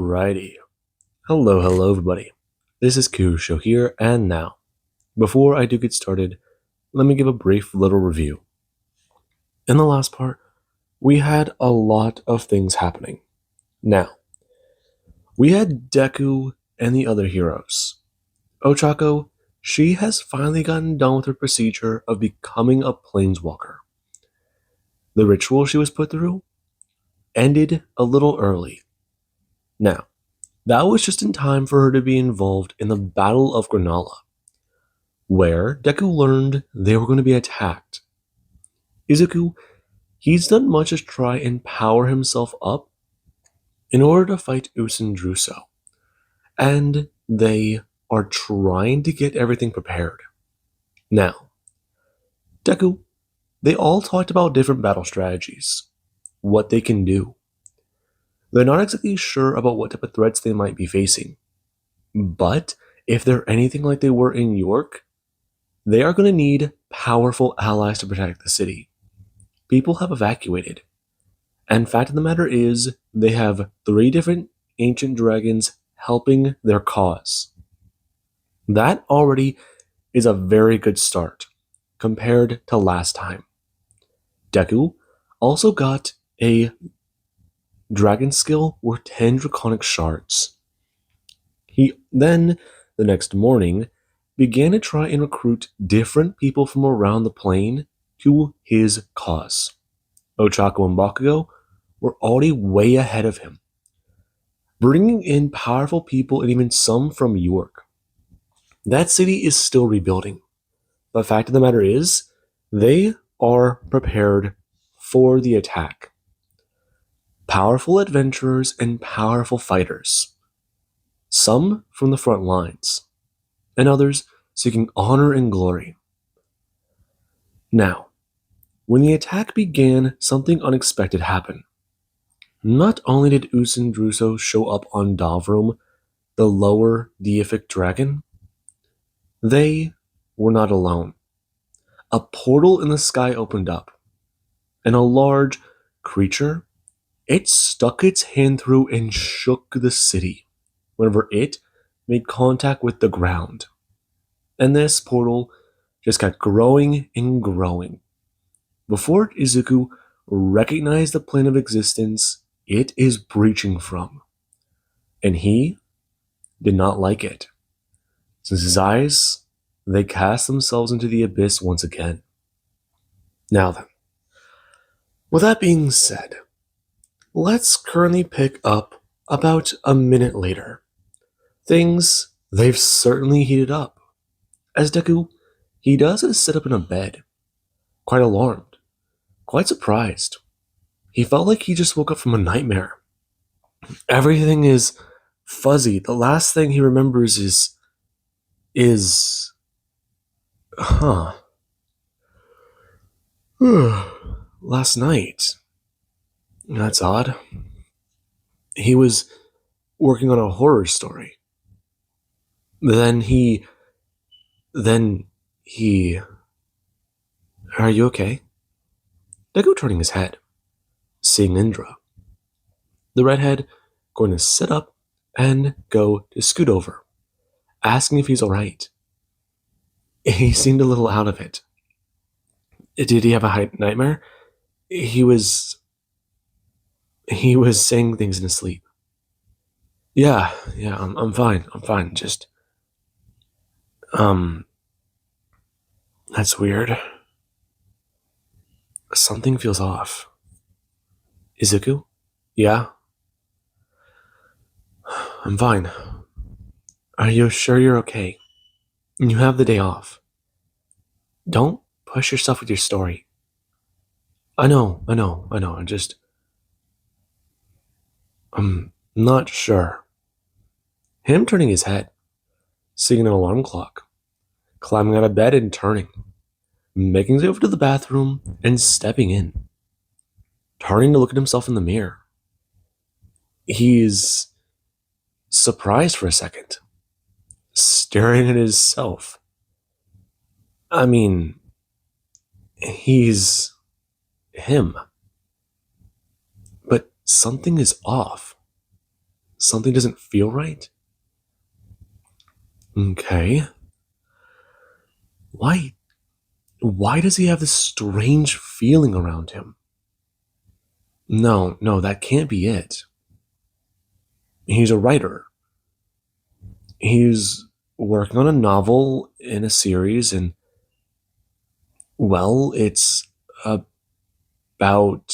Alrighty. Hello everybody. This is Kusho here, and now, before I do get started, let me give a brief little review. In the last part, we had a lot of things happening. Now, we had Deku and the other heroes. Ochako, she has finally gotten done with her procedure of becoming a planeswalker. The ritual she was put through ended a little early. Now, that was just in time for her to be involved in the Battle of Granala, where Deku learned they were going to be attacked. Izuku, he's done much as try and power himself up in order to fight Usun Druso, and they are trying to get everything prepared. Now, Deku, they all talked about different battle strategies, what they can do. They're not exactly sure about what type of threats they might be facing, but if they're anything like they were in York, they are going to need powerful allies to protect the city. People have evacuated, and fact of the matter is, they have 3 different ancient dragons helping their cause. That already is a very good start compared to last time. Deku also got a dragon skill worth 10 draconic shards. He then, the next morning, began to try and recruit different people from around the plane to his cause. Ochako and Bakugo were already way ahead of him, bringing in powerful people and even some from York. That city is still rebuilding, but fact of the matter is, they are prepared for the attack. Powerful adventurers and powerful fighters, some from the front lines, and others seeking honor and glory. Now, when the attack began, something unexpected happened. Not only did Usun Druso show up on Davrum, the lower deific dragon, they were not alone. A portal in the sky opened up, and a large creature, it stuck its hand through and shook the city whenever it made contact with the ground. And this portal just kept growing and growing. Before Izuku recognized the plane of existence it is breaching from, and he did not like it. Since his eyes, they cast themselves into the abyss once again. Now then, with that being said, let's currently pick up about a minute later. Things, they've certainly heated up. As Deku, he does sit up in a bed, quite alarmed, quite surprised. He felt like he just woke up from a nightmare. Everything is fuzzy. The last thing he remembers is last night. That's odd. He was working on a horror story. Then he... Are you okay? Deku turning his head, seeing Indra. The redhead going to sit up and go to scoot over, asking if he's alright. He seemed a little out of it. Did he have a nightmare? He was saying things in his sleep. Yeah, I'm fine. Just, that's weird. Something feels off. Izuku? Yeah? I'm fine. Are you sure you're okay? You have the day off. Don't push yourself with your story. I know. I'm not sure. Him turning his head, seeing an alarm clock, climbing out of bed and turning, making his way over to the bathroom and stepping in, turning to look at himself in the mirror. He's surprised for a second, staring at himself. I mean, he's him. But something is off. something doesn't feel right. Okay. Why? Why does he have this strange feeling around him? No, no, that can't be it. He's a writer. He's working on a novel in a series, and, well, it's about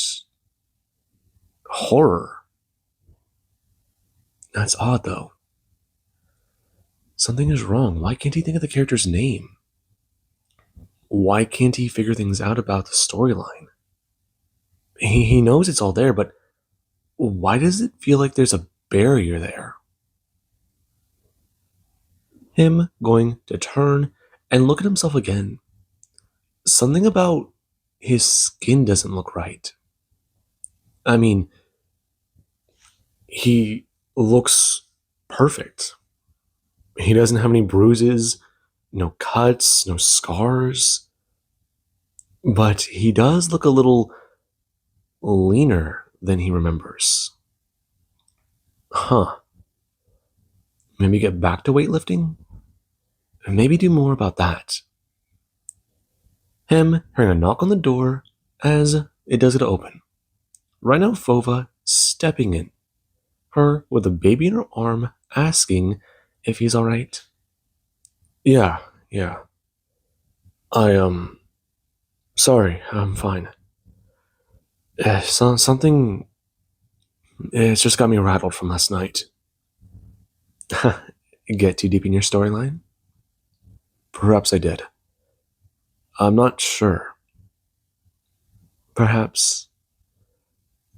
horror. That's odd, though. Something is wrong. Why can't he think of the character's name? Why can't he figure things out about the storyline? He knows it's all there, but why does it feel like there's a barrier there? Him going to turn and look at himself again. Something about his skin doesn't look right. I mean, he looks perfect. He doesn't have any bruises, no cuts, no scars. But he does look a little leaner than he remembers. Huh. Maybe get back to weightlifting? Maybe do more about that. Him hearing a knock on the door as it does get open. Right now, Fova stepping in. Her with a baby in her arm asking if he's alright. Yeah. Sorry, I'm fine. Something. It's just got me rattled from last night. Get too deep in your storyline? Perhaps I did. I'm not sure. Perhaps.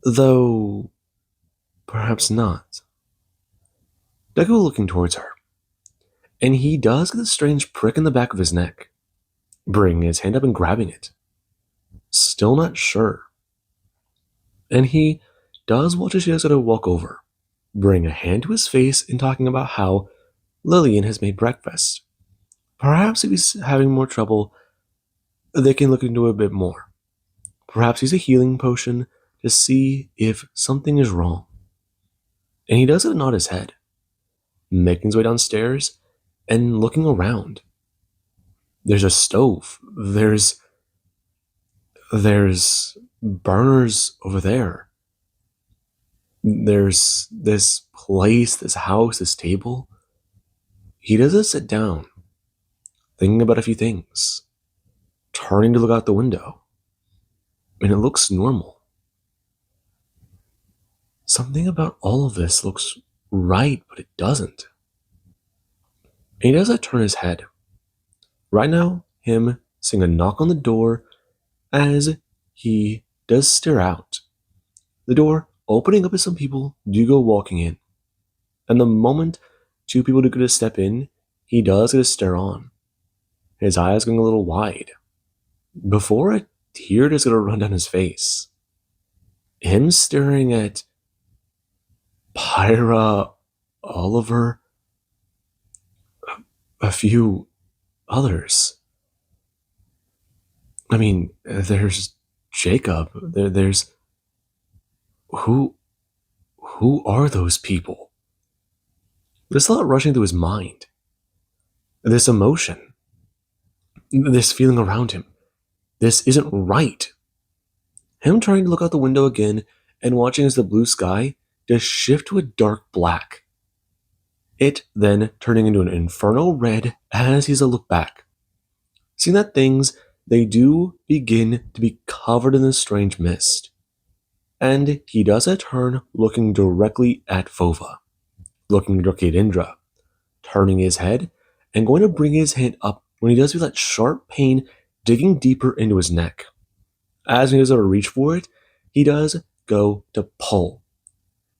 Though. Perhaps not. Deku looking towards her. And he does get a strange prick in the back of his neck, bringing his hand up and grabbing it. Still not sure. And he does watch as she does to walk over, bring a hand to his face and talking about how Lillian has made breakfast. Perhaps if he's having more trouble, they can look into it a bit more. Perhaps he's a healing potion to see if something is wrong. And he does nod his head, making his way downstairs and looking around. There's a stove. There's burners over there. There's this place, this house, this table. He doesn't sit down, thinking about a few things, turning to look out the window. And it looks normal. Something about all of this looks right, but it doesn't. And he doesn't turn his head. Right now, him seeing a knock on the door as he does stare out. The door opening up as some people do go walking in. And the moment two people do get to step in, he does get to stare on. His eyes going a little wide. Before a tear is going to run down his face. Him staring at Pyra, Oliver, a few others. I mean, there's Jacob. There's who are those people? There's a lot rushing through his mind. This emotion, this feeling around him. This isn't right. Him trying to look out the window again and watching as the blue sky just shift to a dark black. It then turning into an inferno red as he's a look back. Seeing that things, they do begin to be covered in this strange mist. And he does a turn looking directly at Fova, looking directly at Indra, turning his head and going to bring his hand up when he does feel that sharp pain digging deeper into his neck. As he does to reach for it, he does go to pull.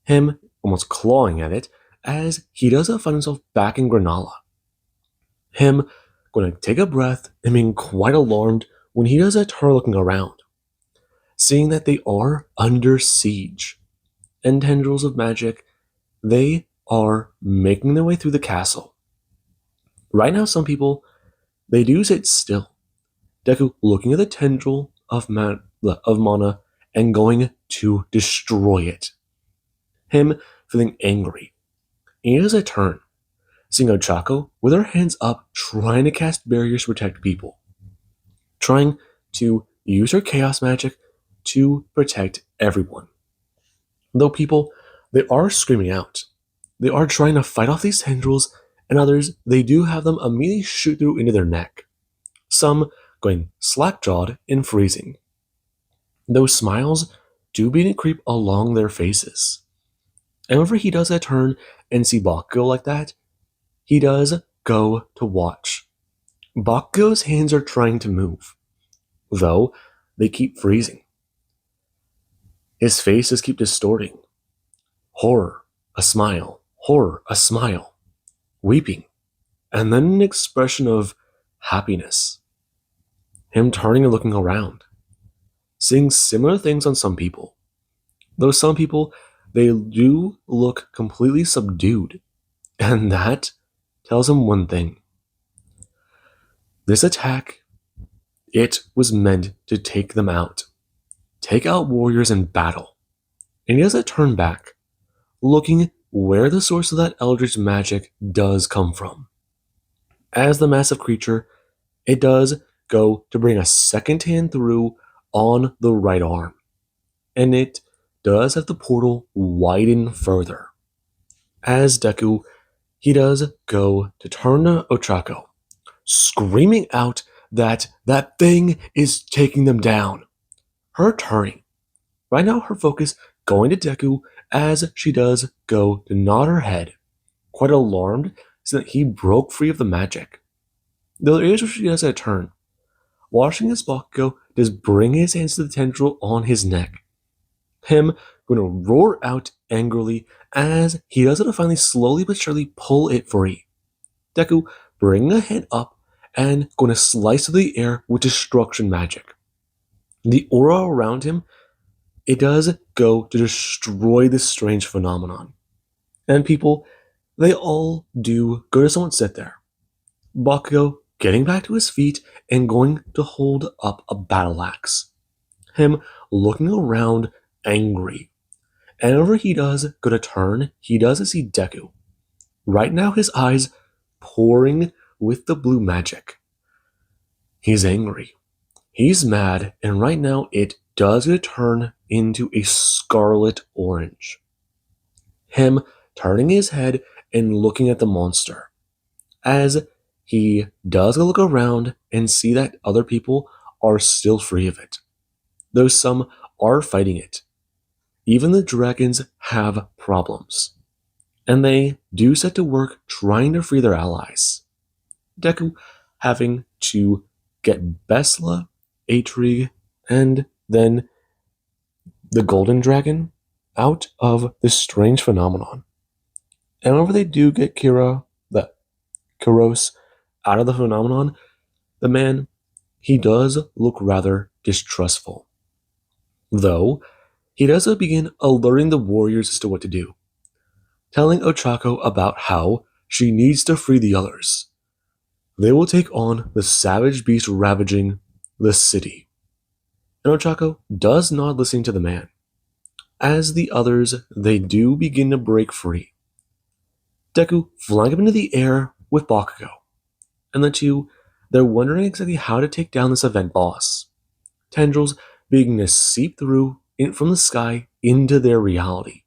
Him almost clawing at it as he does find himself back in Granala. Him going to take a breath and being quite alarmed when he does a turn looking around, seeing that they are under siege. And tendrils of magic, they are making their way through the castle. Right now, some people, they do sit still. Deku looking at the tendril of mana and going to destroy it. Him feeling angry, He does a turn, seeing Ochako with her hands up trying to cast barriers to protect people, trying to use her chaos magic to protect everyone. Though people, they are screaming out. They are trying to fight off these tendrils, and others, they do have them immediately shoot through into their neck. Some going slack-jawed and freezing. Those smiles do begin to creep along their faces. And whenever he does that turn and see Bakugo like that, he does go to watch. Bakugo's hands are trying to move, though they keep freezing. His face just keeps distorting. Horror, a smile. Horror, a smile. Weeping. And then an expression of happiness. Him turning and looking around. Seeing similar things on some people. Though some people, they do look completely subdued. And that tells him one thing. This attack, it was meant to take them out. Take out warriors in battle. And he doesn't turn back, looking where the source of that eldritch magic does come from. As the massive creature, it does go to bring a second hand through on the right arm. And it does have the portal widen further. As Deku, he does go to turn to Ochako, screaming out that that thing is taking them down. Her turning. Right now, her focus going to Deku as she does go to nod her head, quite alarmed, so that he broke free of the magic. Though there is where she does a turn, watching as Bakugo does bring his hands to the tendril on his neck. Him going to roar out angrily as he does it to finally slowly but surely pull it free. Deku bringing a hand up and going to slice through the air with destruction magic. The aura around him, it does go to destroy this strange phenomenon. And people, they all do go to someone sit there. Bakugo getting back to his feet and going to hold up a battle axe. Him looking around angry. And whenever he does go to turn, he does see Deku. Right now his eyes pouring with the blue magic. He's angry. He's mad, and right now it does turn into a scarlet orange. Him turning his head and looking at the monster. As he does look around and see that other people are still free of it. Though some are fighting it. Even the dragons have problems. And they do set to work trying to free their allies. Deku having to get Besla, Atrig, and then the Golden Dragon out of this strange phenomenon. And whenever they do get Kuros, out of the phenomenon, the man, he does look rather distrustful. Though, he does begin alerting the warriors as to what to do, telling Ochako about how she needs to free the others. They will take on the savage beast ravaging the city. And Ochako does not listen to the man. As the others, they do begin to break free. Deku flying up into the air with Bakugo. And the two, they're wondering exactly how to take down this event boss. Tendrils beginning to seep through from the sky into their reality.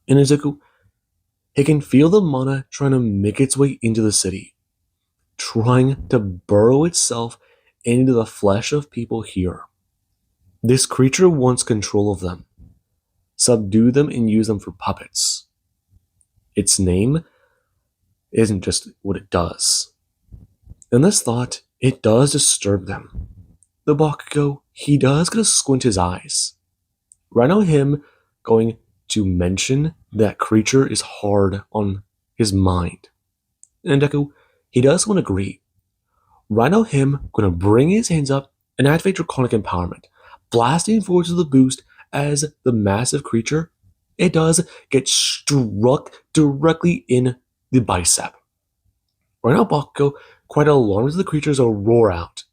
And Izuku, he can feel the mana trying to make its way into the city, trying to burrow itself into the flesh of people here. This creature wants control of them, subdue them and use them for puppets. Its name isn't just what it does. And this thought, it does disturb them. The Bakugo, he does get to squint his eyes. Right now him going to mention that creature is hard on his mind. And Deku, he does want to agree. Right now him going to bring his hands up and activate Draconic Empowerment, blasting forward to the boost as the massive creature, it does get struck directly in the bicep. Right now Bakugo, quite alarmed as the creatures will roar out,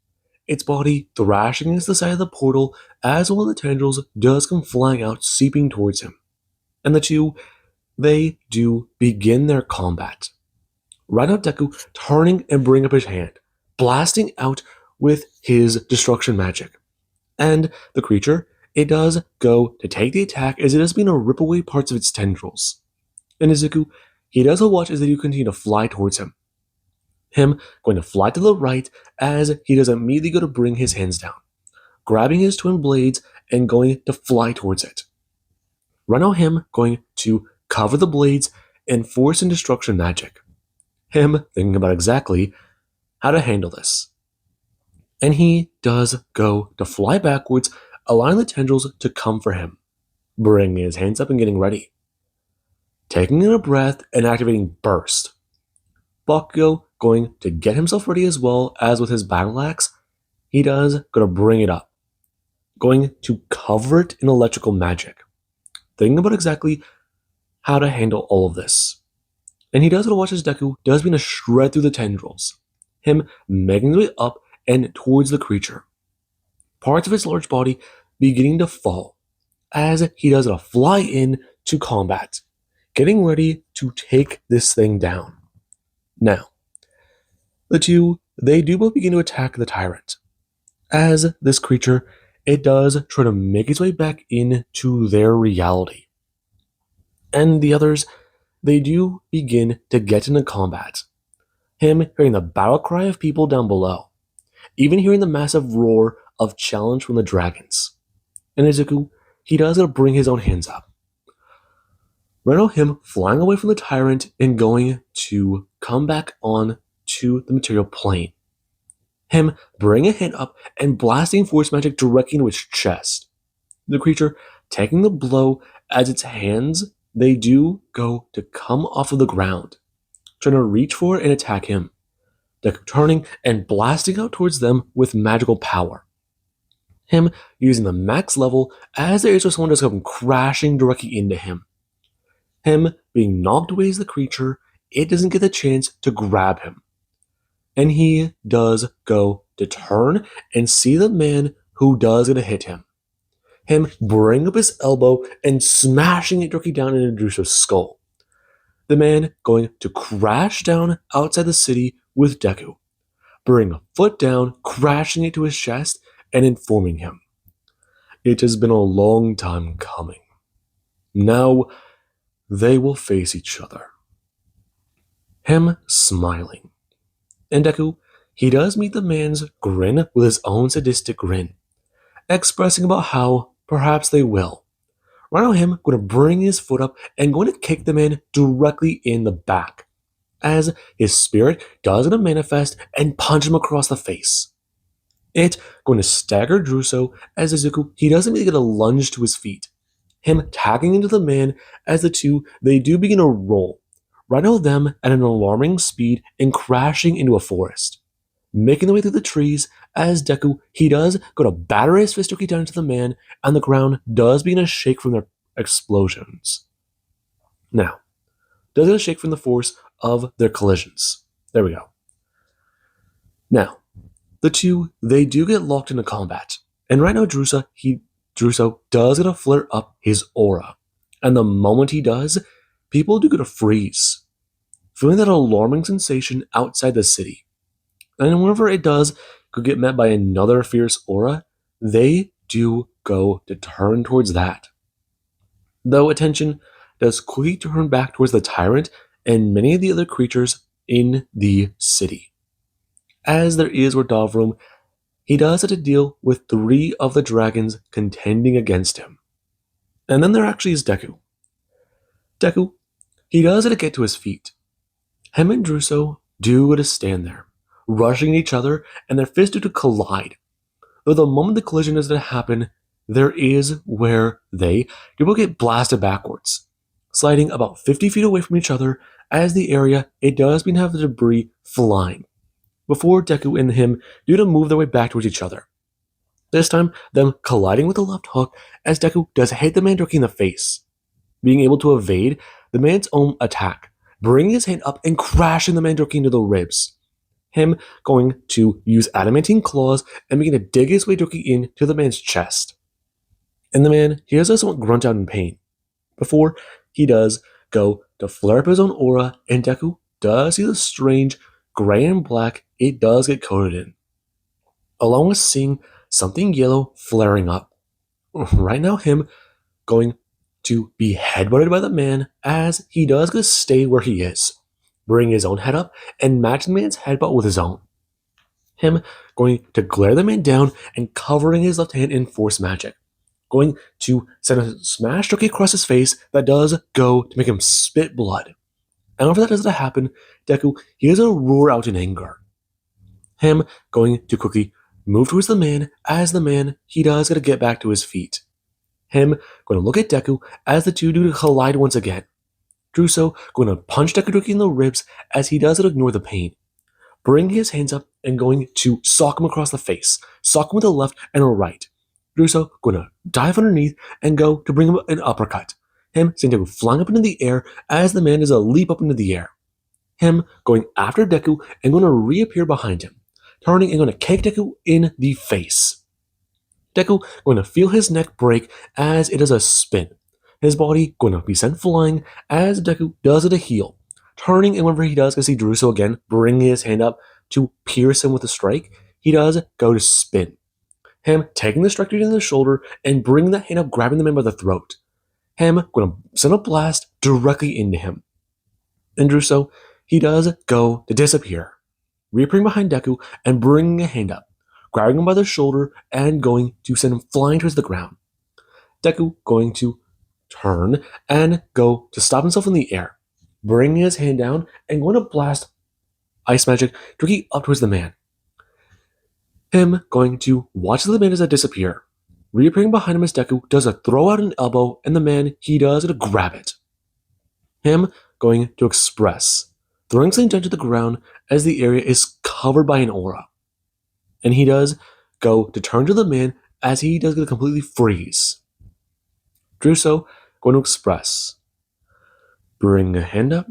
its body thrashing against the side of the portal as one of the tendrils does come flying out, seeping towards him. And the two, they do begin their combat. Right now, Deku turning and bringing up his hand, blasting out with his destruction magic. And the creature, it does go to take the attack as it does begin to rip away parts of its tendrils. And Izuku, he does watch as they do continue to fly towards him. Him going to fly to the right as he does immediately go to bring his hands down, grabbing his twin blades and going to fly towards it. Right now, him going to cover the blades and force and destruction magic. Him thinking about exactly how to handle this. And he does go to fly backwards, allowing the tendrils to come for him, bringing his hands up and getting ready. Taking in a breath and activating Burst. Bakugo going to get himself ready as well as with his battle axe, he does go to bring it up, going to cover it in electrical magic. Thinking about exactly how to handle all of this. And he does go to watch as Deku does begin to shred through the tendrils, him making his way up and towards the creature. Parts of his large body beginning to fall as he does a fly in to combat, getting ready to take this thing down. Now, the two, they do both begin to attack the tyrant. As this creature, it does try to make its way back into their reality. And the others, they do begin to get into combat. Him hearing the battle cry of people down below, even hearing the massive roar of challenge from the dragons. And Izuku, he does gotta bring his own hands up. Right now, him flying away from the tyrant and going to come back on to the material plane. Him bringing a hand up and blasting force magic directly into its chest. The creature taking the blow as its hands, they do go to come off of the ground, trying to reach for and attack him. Deku turning and blasting out towards them with magical power. Him using the max level as there is someone just come crashing directly into him. Him being knocked away as the creature, it doesn't get the chance to grab him. And he does go to turn and see the man who does get to hit him. Him bringing up his elbow and smashing it directly down into Druso's skull. The man going to crash down outside the city with Deku, bringing a foot down, crashing it to his chest, and informing him. It has been a long time coming. Now, they will face each other. Him smiling. And Deku, he does meet the man's grin with his own sadistic grin, expressing about how perhaps they will. Right now, him going to bring his foot up and going to kick the man directly in the back, as his spirit does going to manifest and punch him across the face. It going to stagger Druso as Izuku, he doesn't even get a lunge to his feet. Him tagging into the man as the two, they do begin to roll. Right now them at an alarming speed and crashing into a forest. Making their way through the trees as Deku, he does go to batter his fist down into the man and the ground does begin to shake from their explosions. Now, does it shake from the force of their collisions? There we go. Now, the two, they do get locked into combat. And right now Druso does get to flare up his aura. And the moment he does, people do get to freeze, feeling that alarming sensation outside the city. And whenever it does could get met by another fierce aura, they do go to turn towards that. Though attention does quickly turn back towards the tyrant and many of the other creatures in the city. As there is where Davrum, he does have to deal with 3 of the dragons contending against him. And then there actually is Deku. Deku, he does have to get to his feet. Him and Druso do have to stand there, rushing at each other, and their fists do to collide. Though the moment the collision is to happen, there is where they will get blasted backwards, sliding about 50 feet away from each other as the area, it does mean have the debris flying, before Deku and him do to move their way back towards each other. This time, them colliding with a left hook as Deku does hit the man directly in the face, being able to evade the man's own attack, bringing his hand up and crashing the man directly into the ribs. Him going to use adamantine claws and begin to dig his way directly into the man's chest. And the man, he does somewhat grunt out in pain, before he does go to flare up his own aura, and Deku does see the strange gray and black it does get coated in, along with seeing something yellow flaring up. Right now, him going to be headbutted by the man as he does get to stay where he is, bring his own head up and match the man's headbutt with his own. Him going to glare the man down and covering his left hand in force magic, going to send a smash stroke across his face that does go to make him spit blood. And after that does to happen, Deku, he does a roar out in anger. Him going to quickly move towards the man as the man, he does got to get back to his feet. Him going to look at Deku as the two do collide once again. Druso going to punch Deku directly in the ribs as he does ignore the pain. Bring his hands up and going to sock him across the face. Sock him with a left and a right. Druso going to dive underneath and go to bring him an uppercut. Him sending Deku flying up into the air as the man does a leap up into the air. Him going after Deku and going to reappear behind him, turning and going to kick Deku in the face. Deku going to feel his neck break as it does a spin. His body going to be sent flying as Deku does it a heel. Turning, and whenever he does see Druso again, bringing his hand up to pierce him with a strike, he does go to spin. Him taking the strike in the shoulder and bringing that hand up, grabbing the man by the throat. Him going to send a blast directly into him. And Druso, he does go to disappear, reappearing behind Deku and bringing a hand up, grabbing him by the shoulder and going to send him flying towards the ground. Deku going to turn and go to stop himself in the air, bringing his hand down and going to blast ice magic directly up towards the man. Him going to watch the man as I disappear. Reappearing behind him as Deku does a throw out an elbow, and the man, he does to grab it. Him going to express, throwing something down to the ground as the area is covered by an aura. And he does go to turn to the man as he does get to completely freeze. Druso going to express, bring a hand up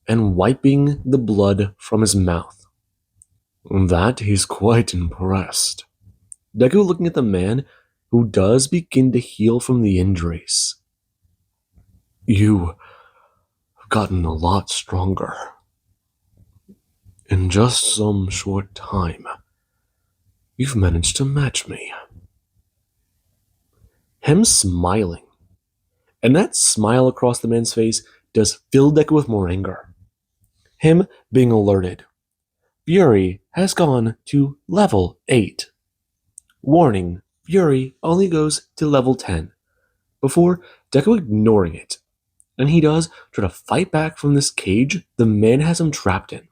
and wiping the blood from his mouth. That he's quite impressed. Deku looking at the man who does begin to heal from the injuries. You have gotten a lot stronger. In just some short time, you've managed to match me. Him smiling, and that smile across the man's face does fill Deku with more anger. Him being alerted. Fury has gone to level 8. Warning, Fury only goes to level 10. Before Deku ignoring it, and he does try to fight back from this cage the man has him trapped in.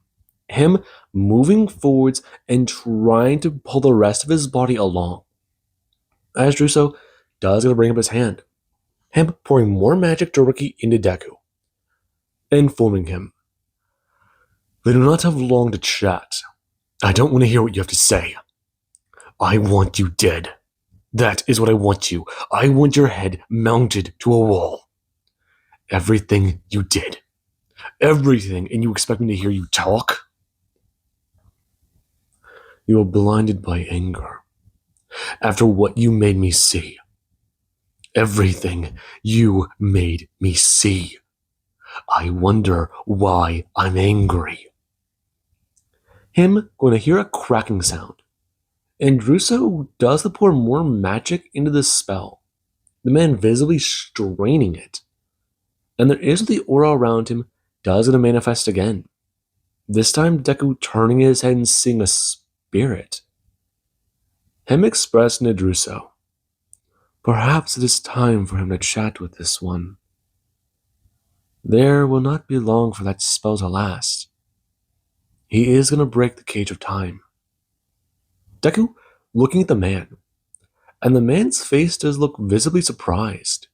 Him moving forwards and trying to pull the rest of his body along. As Druso does go to bring up his hand. Him pouring more magic directly into Deku, informing him, "They do not have long to chat. I don't want to hear what you have to say. I want you dead. That is what I want you. I want your head mounted to a wall. Everything you did. Everything, and you expect me to hear you talk? You are blinded by anger. After what you made me see. Everything you made me see. I wonder why I'm angry." Him going to hear a cracking sound, and Druso does to pour more magic into the spell, the man visibly straining it. And there is the aura around him does going to manifest again. This time Deku turning his head and seeing a spirit. Him expressing to Druso, "Perhaps it is time for him to chat with this one. There will not be long for that spell to last. He is going to break the cage of time." Deku looking at the man, and the man's face does look visibly surprised.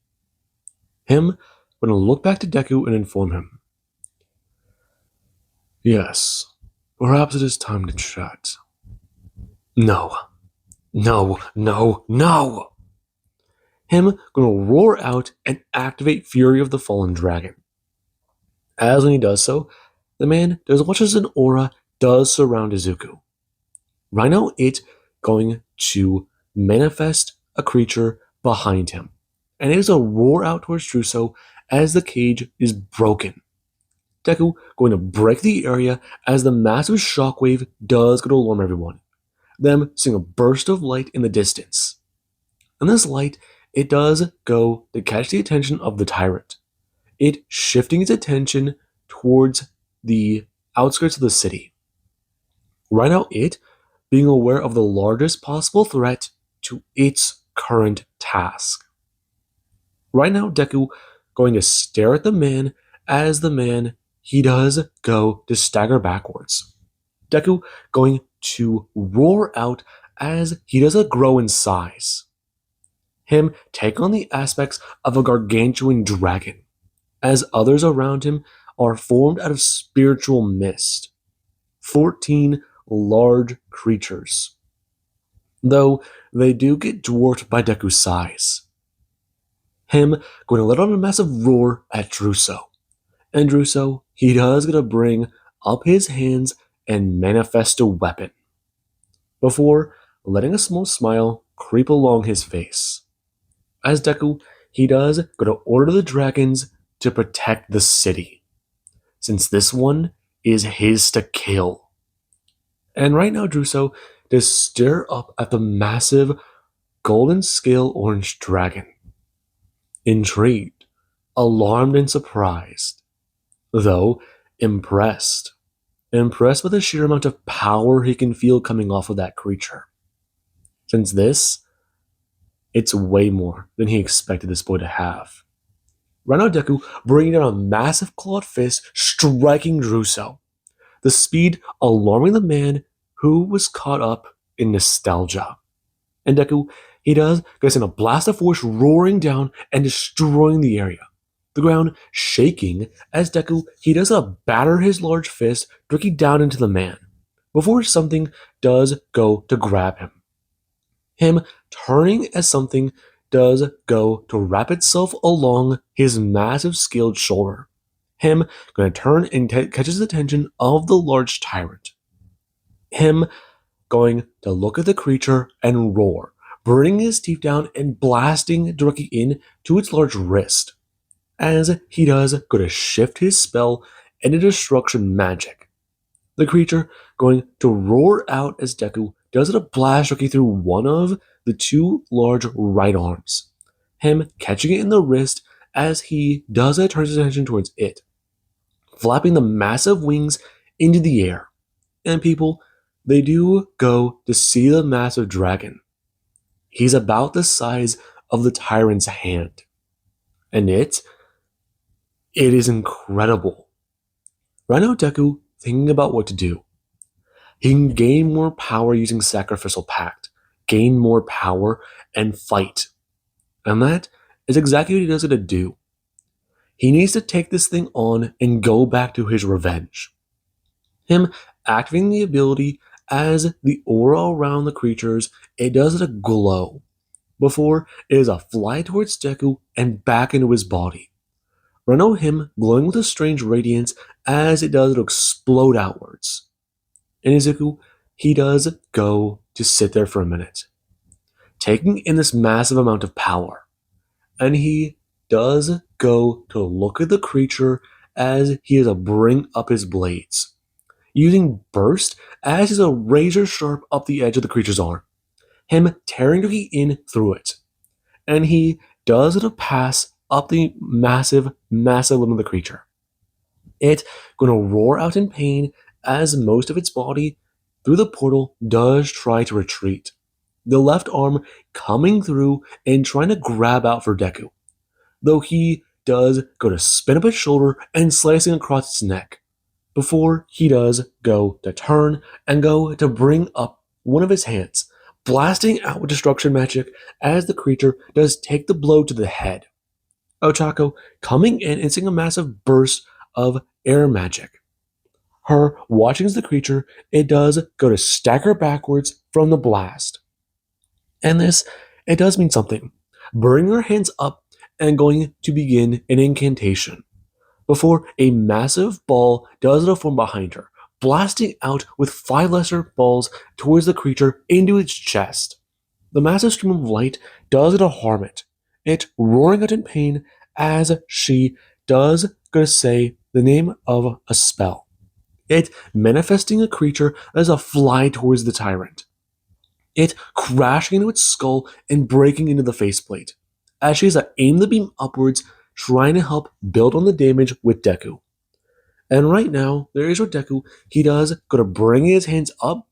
Him going to look back to Deku and inform him, "Yes, perhaps it is time to chat." No, no, no, no! Him going to roar out and activate Fury of the Fallen Dragon. As when he does so, the man does watch as an aura does surround Izuku. Right now, it going to manifest a creature behind him, and it is a roar out towards Druso as the cage is broken. Deku going to break the area as the massive shockwave does go to alarm everyone, them seeing a burst of light in the distance. And this light, it does go to catch the attention of the tyrant, it shifting its attention towards the outskirts of the city. Right now, it being aware of the largest possible threat to its current task. Right now, Deku going to stare at the man as the man, he does go to stagger backwards. Deku going to roar out as he does grow in size. Him take on the aspects of a gargantuan dragon, as others around him are formed out of spiritual mist. 14 large creatures, though they do get dwarfed by Deku's size. Him going to let out a massive roar at Druso. And Druso, he does going to bring up his hands and manifest a weapon, before letting a small smile creep along his face. As Deku, he does go to order the dragons to protect the city, since this one is his to kill. And right now, Druso does stare up at the massive golden scale orange dragon, intrigued, alarmed, and surprised, though impressed. Impressed with the sheer amount of power he can feel coming off of that creature. Since this, it's way more than he expected this boy to have. Right now, Deku bringing down a massive clawed fist, striking Druso. The speed alarming the man who was caught up in nostalgia. And Deku, he does send a blast of force roaring down and destroying the area. The ground shaking as Deku, he does batter his large fist directly down into the man, before something does go to grab him. Him turning as something does go to wrap itself along his massive scaled shoulder. Him going to turn and catches the attention of the large tyrant. Him going to look at the creature and roar, bringing his teeth down and blasting directly in to its large wrist, as he does go to shift his spell into destruction magic. The creature going to roar out as Deku does it a blast directly through one of the two large right arms, him catching it in the wrist as he does it, turns his attention towards it, flapping the massive wings into the air. And people, they do go to see the massive dragon. He's about the size of the tyrant's hand. And it is incredible. Right now, Deku thinking about what to do. He can gain more power using Sacrificial Pact, gain more power, and fight. And that is exactly what he does to do. He needs to take this thing on and go back to his revenge. Him activating the ability as the aura around the creatures, it does it a glow, before it is a fly towards Deku and back into his body. Reno him glowing with a strange radiance as it does explode outwards. And Izuku, he does go to sit there for a minute, taking in this massive amount of power. And he does go to look at the creature as he is bring up his blades, using burst as he's a razor sharp up the edge of the creature's arm, him tearing in through it. And he does it a pass up the massive limb of the creature. It going to roar out in pain as most of its body through the portal does try to retreat, the left arm coming through and trying to grab out for Deku, though he does go to spin up its shoulder and slicing across its neck, before he does go to turn and go to bring up one of his hands, blasting out with destruction magic as the creature does take the blow to the head. Ochako coming in and seeing a massive burst of air magic. Her watching as the creature, it does go to stagger backwards from the blast. And this, it does mean something. Bringing her hands up and going to begin an incantation, before a massive ball does form behind her, blasting out with 5 lesser balls towards the creature into its chest. The massive stream of light does harm it, it roaring out in pain as she does gonna say the name of a spell. It manifesting a creature as a fly towards the tyrant. It crashing into its skull and breaking into the faceplate. As she has aimed the beam upwards, trying to help build on the damage with Deku. And right now, there is with Deku, he does go to bring his hands up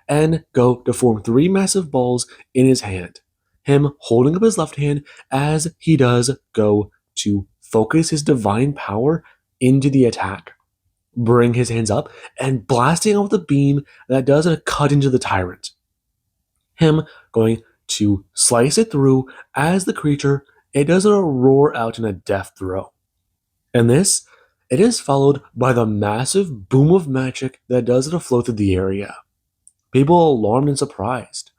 and go to form three massive balls in his hand. Him holding up his left hand as he does go to focus his divine power into the attack. Bring his hands up and blasting out with a beam that does a cut into the tyrant. Him going to slice it through as the creature, it does a roar out in a death throw. And this, it is followed by the massive boom of magic that does it flow through the area. People alarmed and surprised.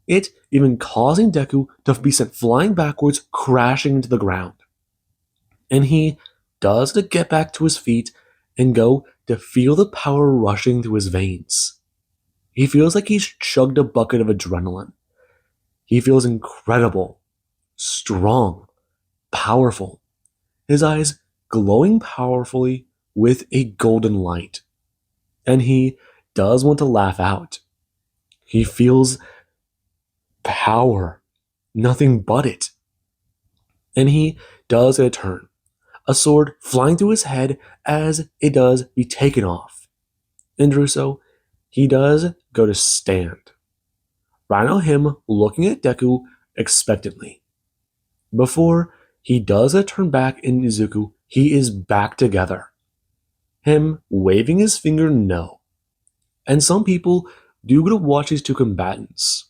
It even causing Deku to be sent flying backwards, crashing into the ground. And he does to get back to his feet and go to feel the power rushing through his veins. He feels like he's chugged a bucket of adrenaline. He feels incredible, strong, powerful. His eyes glowing powerfully with a golden light. And he does want to laugh out. He feels power, nothing but it. And he does a turn, a sword flying through his head as it does be taken off. And Druso, he does go to stand. Right now him looking at Deku expectantly. Before he does a turn back in Izuku, he is back together. Him waving his finger no. And some people do go to watch these two combatants.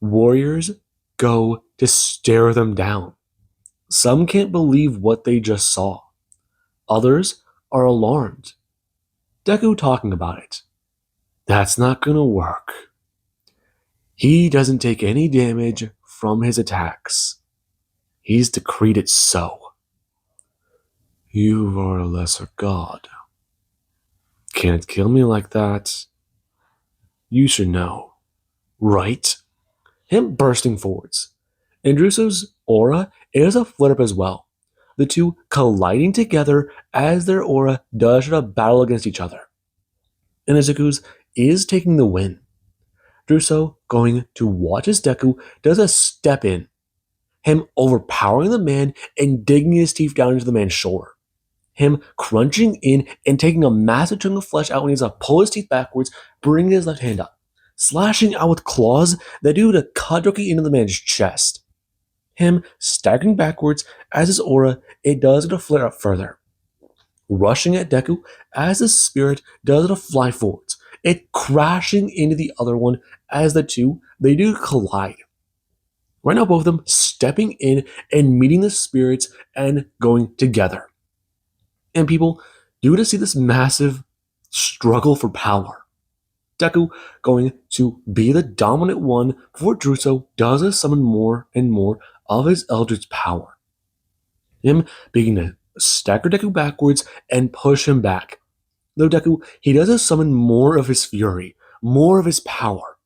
Warriors go to stare them down. Some can't believe what they just saw. Others are alarmed. Deku talking about it. That's not gonna work. He doesn't take any damage from his attacks. He's decreed it so. You are a lesser god. Can't kill me like that. You should know, right? Him bursting forwards. And Druso's aura is a flare up as well. The two colliding together as their aura does try to battle against each other. And Izuku's is taking the win. Druso going to watch as Deku does a step in. Him overpowering the man and digging his teeth down into the man's shoulder. Him crunching in and taking a massive chunk of flesh out when he's to pull his teeth backwards, bringing his left hand up. Slashing out with claws that do to cut directly into the man's chest. Him staggering backwards as his aura, it does to flare up further. Rushing at Deku as his spirit does to fly forwards. It crashing into the other one as the two, they do collide. Right now both of them stepping in and meeting the spirits and going together. And people do to see this massive struggle for power. Deku going to be the dominant one before Druso does summon more and more of his Eldritch power. Him beginning to stagger Deku backwards and push him back. Though Deku, he does summon more of his fury, more of his power.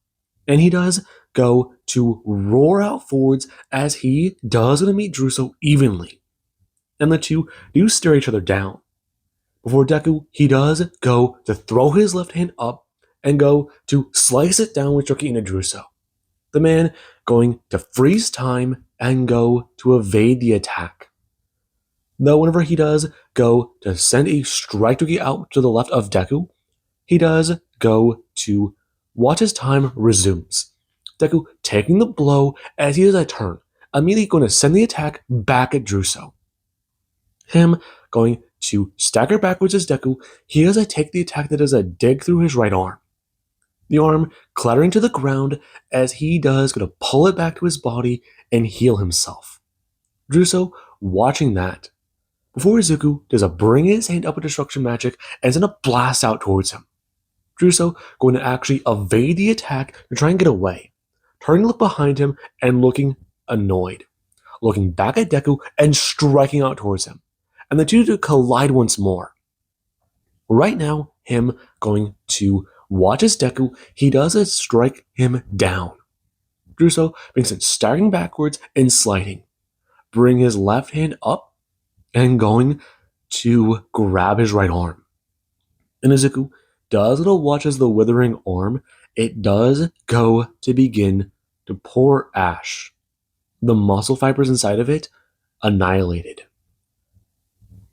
And he does go to roar out forwards as he does to meet Druso evenly. And the two do stare each other down. Before Deku, he does go to throw his left hand up and go to slice it down with Joki into Druso. The man going to freeze time and go to evade the attack. Though whenever he does go to send a strike Joki out to the left of Deku, he does go to watch his time resumes. Deku taking the blow as he does a turn, immediately going to send the attack back at Druso. Him going to stagger backwards as Deku, he does take the attack that does a dig through his right arm. The arm clattering to the ground as he does going to pull it back to his body and heal himself. Druso watching that. Before Izuku does a bring his hand up with destruction magic and send a blast out towards him. Druso going to actually evade the attack to try and get away. Turning to look behind him and looking annoyed. Looking back at Deku and striking out towards him. And the two to collide once more. Right now, him going to watch as Deku, he does strike him down. Druso being sent staggering backwards and sliding. Bring his left hand up and going to grab his right arm. And Izuku does little watch as the withering arm, it does go to begin to pour ash. The muscle fibers inside of it annihilated.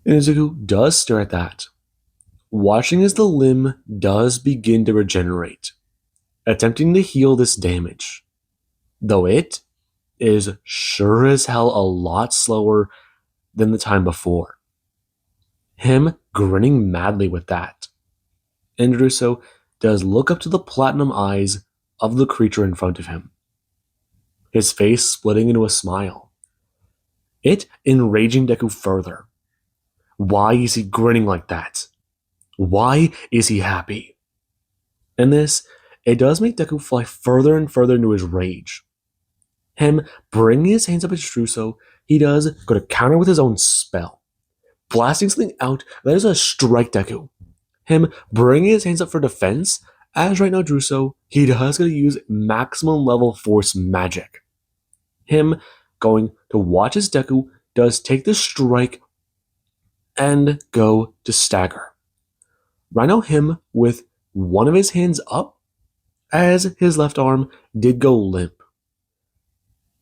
And Izuku does stare at that, watching as the limb does begin to regenerate, attempting to heal this damage, though it is sure as hell a lot slower than the time before. Him grinning madly with that. And Russo does look up to the platinum eyes of the creature in front of him, his face splitting into a smile. It enraging Deku further. Why is he grinning like that? Why is he happy? And this, it does make Deku fly further and further into his rage. Him bringing his hands up his Druso, he does go to counter with his own spell, blasting something out that is a strike Deku. Him bringing his hands up for defense, as right now Druso, he does go to use maximum level force magic. Him going to watch as Deku does take the strike and go to stagger. Right now him with one of his hands up, as his left arm did go limp.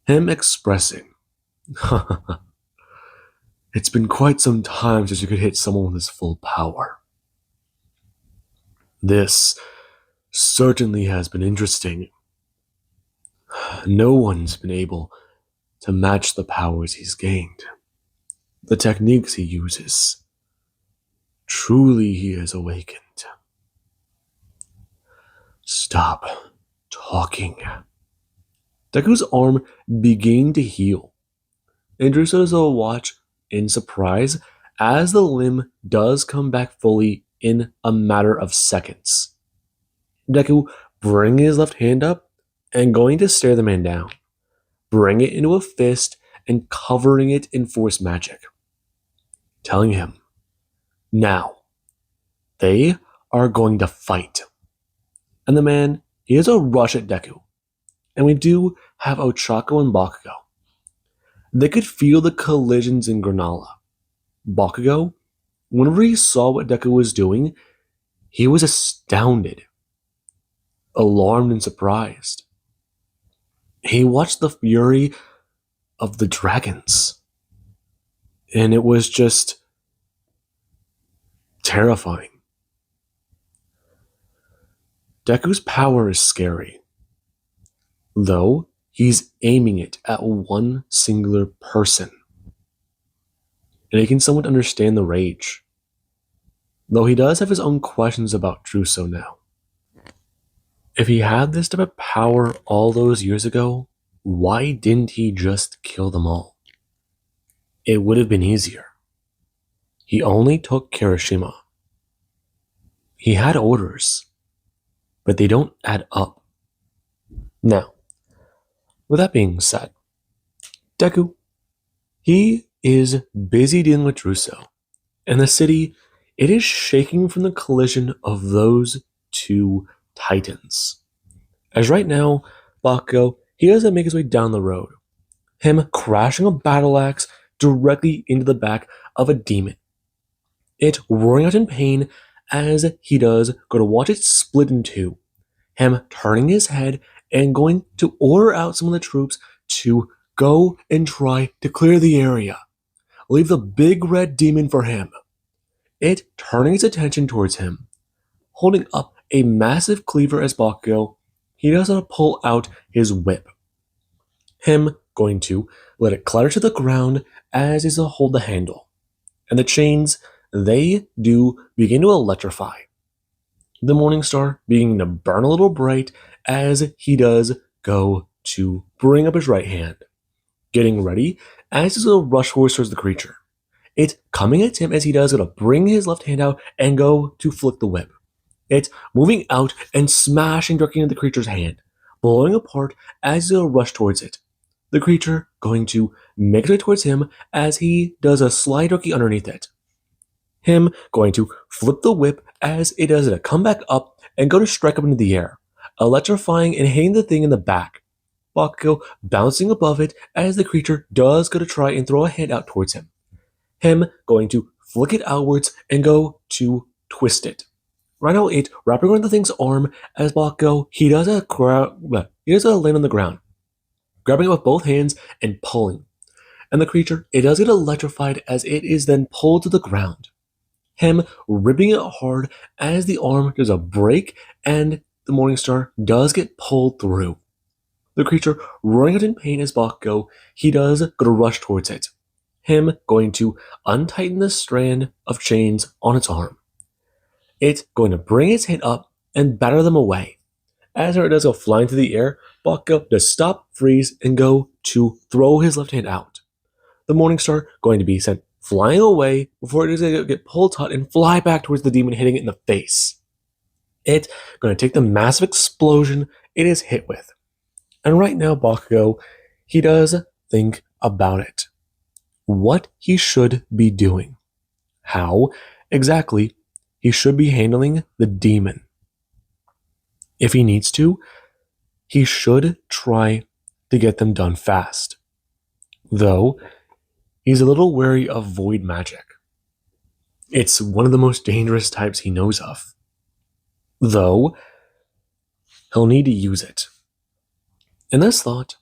Him expressing, it's been quite some time since you could hit someone with his full power. This certainly has been interesting. No one's been able to match the powers he's gained, the techniques he uses. Truly he is awakened. Stop talking. Deku's arm began to heal, and Druso does a watch in surprise as the limb does come back fully in a matter of seconds. Deku bringing his left hand up and going to stare the man down, bring it into a fist and covering it in force magic, telling him, now, they are going to fight. And the man, he has a rush at Deku. And we do have Ochako and Bakugo. They could feel the collisions in Granola. Bakugo, whenever he saw what Deku was doing, he was astounded, alarmed and surprised. He watched the fury of the dragons, and it was just terrifying. Deku's power is scary, though he's aiming it at one singular person, and he can somewhat understand the rage, though he does have his own questions about Druso now. If he had this type of power all those years ago, why didn't he just kill them all? It would have been easier. He only took Kirishima. He had orders, but they don't add up. Now, with that being said, Deku, he is busy dealing with Druso, and the city, it is shaking from the collision of those two titans. As right now, Bakugo, he doesn't make his way down the road, him crashing a battle axe directly into the back of a demon, it roaring out in pain as he does go to watch it split in two, him turning his head and going to order out some of the troops to go and try to clear the area. Leave the big red demon for him. It turning its attention towards him, holding up a massive cleaver as Bakugo, he does not pull out his whip. Him going to let it clatter to the ground as he's to hold the handle. And the chains, they do begin to electrify. The Morning Star beginning to burn a little bright as he does go to bring up his right hand, getting ready as he's going to rush towards the creature. It coming at him as he does go to bring his left hand out and go to flick the whip. It moving out and smashing directly into the creature's hand, blowing apart as he'll rush towards it. The creature going to make its way towards him as he does a slide directly underneath it. Him going to flip the whip as it does it come back up and go to strike up into the air, electrifying and hitting the thing in the back. Bakugo bouncing above it as the creature does go to try and throw a hand out towards him. Him going to flick it outwards and go to twist it. Right now, it wrapping around the thing's arm as Bakugo, he does a land on the ground, grabbing it with both hands and pulling. And the creature, it does get electrified as it is then pulled to the ground. Him ripping it hard as the arm does a break and the Morningstar does get pulled through. The creature roaring out in pain as Bakugo, he does go to rush towards it. Him going to untighten the strand of chains on its arm. It's going to bring its hand up and batter them away. As it does go flying through the air, Bakugo does stop, freeze, and go to throw his left hand out. The Morningstar going to be sent flying away before it is going to get pulled taut and fly back towards the demon, hitting it in the face. It's going to take the massive explosion it is hit with. And right now, Bakugo, he does think about it. What he should be doing. How exactly he should be handling the demon. If he needs to, he should try to get them done fast. Though, he's a little wary of void magic. It's one of the most dangerous types he knows of. Though, he'll need to use it. And this thought,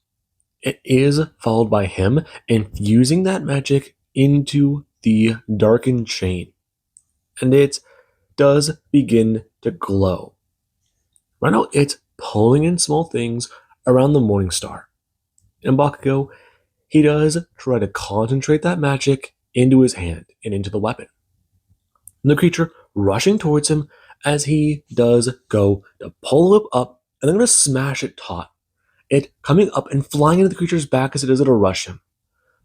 it is followed by him infusing that magic into the darkened chain. And it does begin to glow. Right now, it's pulling in small things around the Morningstar. And Bakugo, he does try to concentrate that magic into his hand and into the weapon. And the creature rushing towards him as he does go to pull the whip up and then going to smash it taut. It coming up and flying into the creature's back as it does to rush him.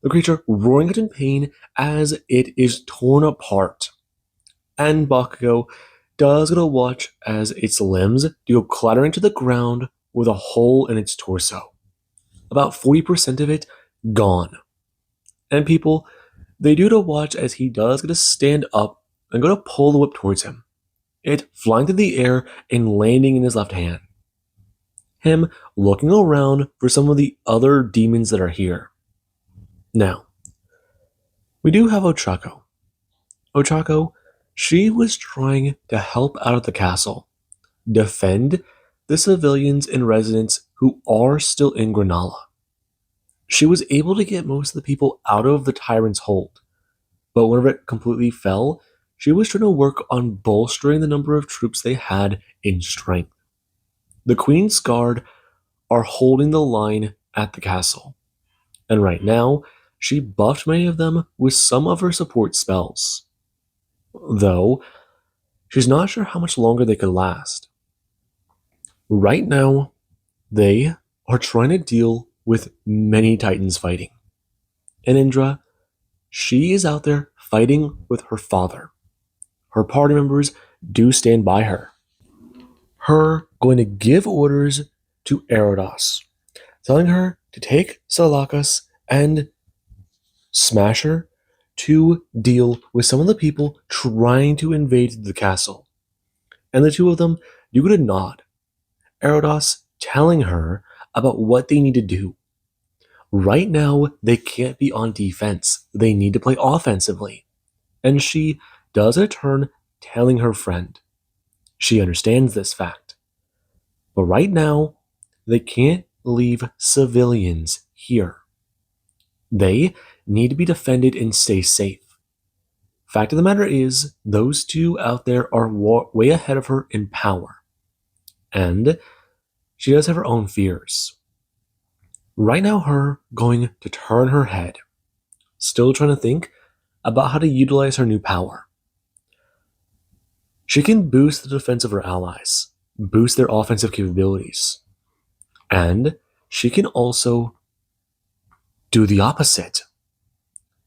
The creature roaring out in pain as it is torn apart. And Bakugo does get to watch as its limbs go clattering to the ground with a hole in its torso. About 40% of it gone. And people, they do to watch as he does get to stand up and go to pull the whip towards him. It flying through the air and landing in his left hand. Him looking around for some of the other demons that are here. Now, we do have Ochako. Ochako, she was trying to help out at the castle, defend the civilians and residents who are still in Granala. She was able to get most of the people out of the tyrant's hold, but whenever it completely fell, she was trying to work on bolstering the number of troops they had in strength. The Queen's Guard are holding the line at the castle, and right now, she buffed many of them with some of her support spells. Though, she's not sure how much longer they could last. Right now, they are trying to deal with many titans fighting. And Indra, she is out there fighting with her father. Her party members do stand by her. Her going to give orders to Erodos, telling her to take Salakas and Smasher to deal with some of the people trying to invade the castle. And the two of them do get a nod. Erodos telling her about what they need to do. Right now, they can't be on defense. They need to play offensively. And she does a turn telling her friend. She understands this fact. But right now, they can't leave civilians here. They need to be defended and stay safe. Fact of the matter is, those two out there are way ahead of her in power. And she does have her own fears. Right now, her going to turn her head, still trying to think about how to utilize her new power. She can boost the defense of her allies, boost their offensive capabilities, and she can also do the opposite.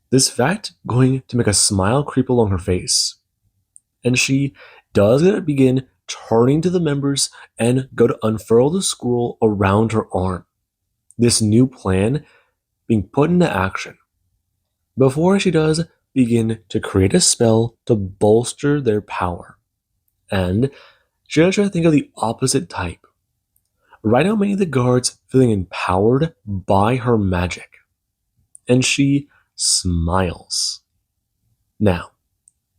This fact going to make a smile creep along her face, and she does begin turning to the members and go to unfurl the scroll around her arm. This new plan being put into action. Before she does begin to create a spell to bolster their power. And she does try to think of the opposite type. Right now, many of the guards feeling empowered by her magic. And she smiles. Now,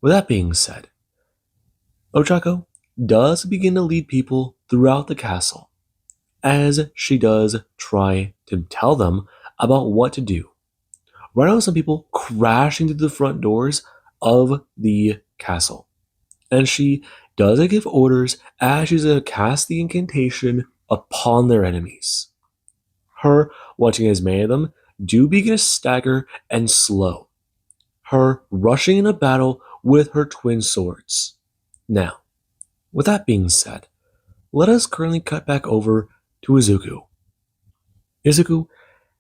with that being said, Ochako does begin to lead people throughout the castle, as she does try to tell them about what to do. Right now, some people crashing through the front doors of the castle, and she does give orders as she's going to cast the incantation upon their enemies. Her, watching as many of them do begin to stagger and slow, her rushing into battle with her twin swords. Now, with that being said, let us currently cut back over to Izuku. Izuku,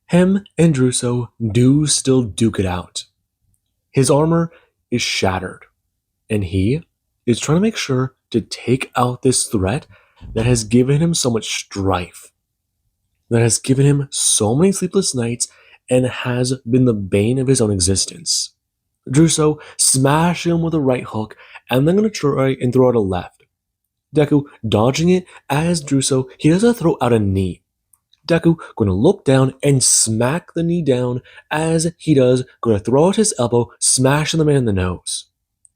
him and Druso do still duke it out. His armor is shattered, and he is trying to make sure to take out this threat that has given him so much strife, that has given him so many sleepless nights, and has been the bane of his own existence. Druso smash him with a right hook, and then going to try and throw out a left. Deku dodging it as Druso, he does throw out a knee. Deku going to look down and smack the knee down as he does going to throw out his elbow, smashing the man in the nose.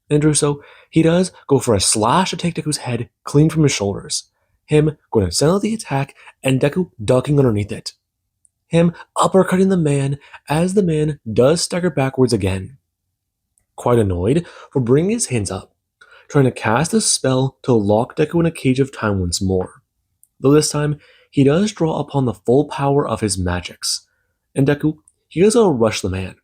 And Druso, he does go for a slash to take Deku's head clean from his shoulders. Him going to send out the attack and Deku ducking underneath it. Him uppercutting the man as the man does stagger backwards again. Quite annoyed for bringing his hands up, trying to cast a spell to lock Deku in a cage of time once more. Though this time, he does draw upon the full power of his magics. And Deku, he does rush the man.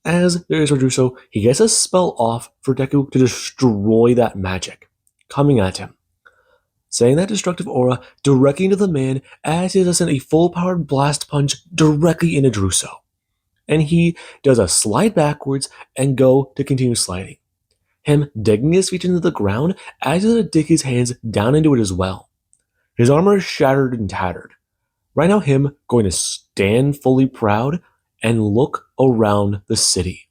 As there is Druso, he gets a spell off for Deku to destroy that magic, coming at him. Sending that destructive aura directly into the man as he does send a full-powered blast punch directly into Druso. And he does a slide backwards and go to continue sliding. Him digging his feet into the ground as he does dig his hands down into it as well. His armor is shattered and tattered. Right now, him going to stand fully proud and look around the city.